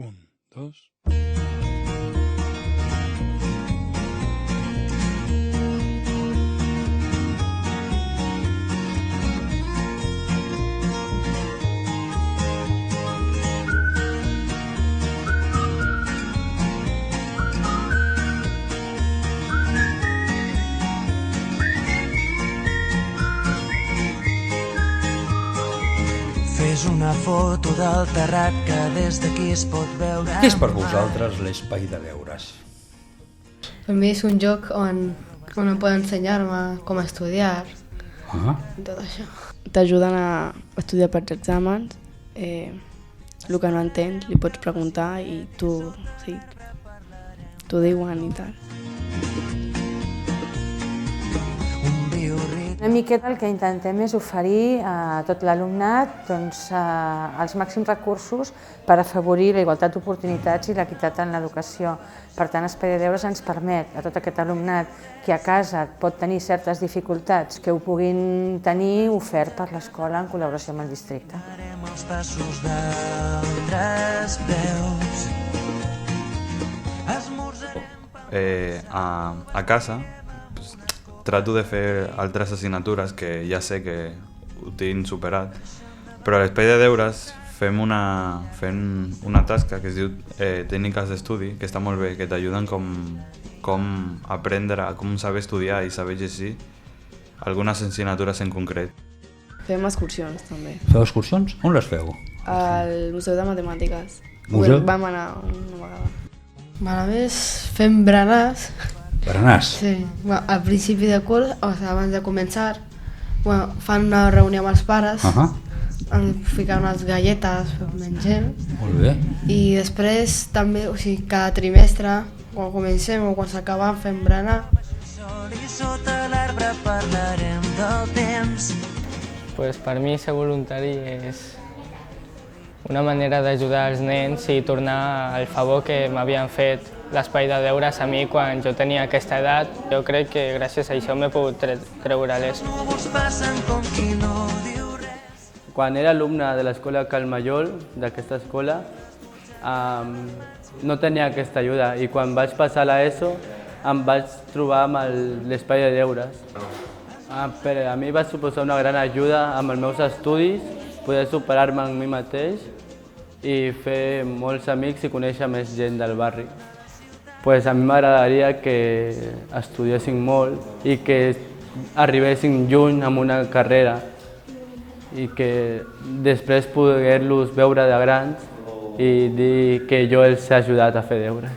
Un, dos... Fes una foto del terrat que des d'aquí es pot veure. Què és per vosaltres l'espai de deures? Per mi és un lloc on em poden ensenyar-me com estudiar i tot això. T'ajuden a estudiar per els exàmens, el que no entens li pots preguntar i t'ho diuen i tal. Una miqueta el que intentem és oferir a tot l'alumnat els màxims recursos per afavorir la igualtat d'oportunitats i l'equitat en l'educació. Per tant, Espai de Deures ens permet a tot aquest alumnat que a casa pot tenir certes dificultats que ho puguin tenir ofert per l'escola en col·laboració amb el districte. Els passos d'altres veus. A casa trato de fer altres assignatures que ja sé que ho tinc superat, però a l'espai de deures fem una tasca que es diu tècniques d'estudi, que està molt bé, que t'ajuden com aprendre, com saber estudiar i saber llegir algunes assignatures en concret. Fem excursions també. Feu excursions? On les feu? Al Museu de Matemàtiques. Museu? Vam anar una vegada. A més, fem berenars. Berenars? Sí. Al principi de curs, o sigui, abans de començar, fan una reunió amb els pares, ficar unes galletes, mengem. Molt bé. I després també, o sigui, cada trimestre, quan comencem o quan s'acaba, fem berenar. I sota l'arbre parlarem del temps. Pues per mi ser voluntari és una manera d'ajudar els nens i tornar el favor que m'havien fet l'espai de deures a mi quan jo tenia aquesta edat. Jo crec que gràcies a això m'he pogut treure l'ESO. Quan era alumne de l'escola Cal Mallol, d'aquesta escola, no tenia aquesta ajuda i quan vaig passar a l'ESO em vaig trobar amb l'espai de deures. Per a mi va suposar una gran ajuda amb els meus estudis, poder superar-me en mi mateix i fer molts amics i conèixer més gent del barri. A mi m'agradaria que estudiessin molt i que arribessin lluny amb una carrera i que després poder-los veure de grans i dir que jo els he ajudat a fer deures.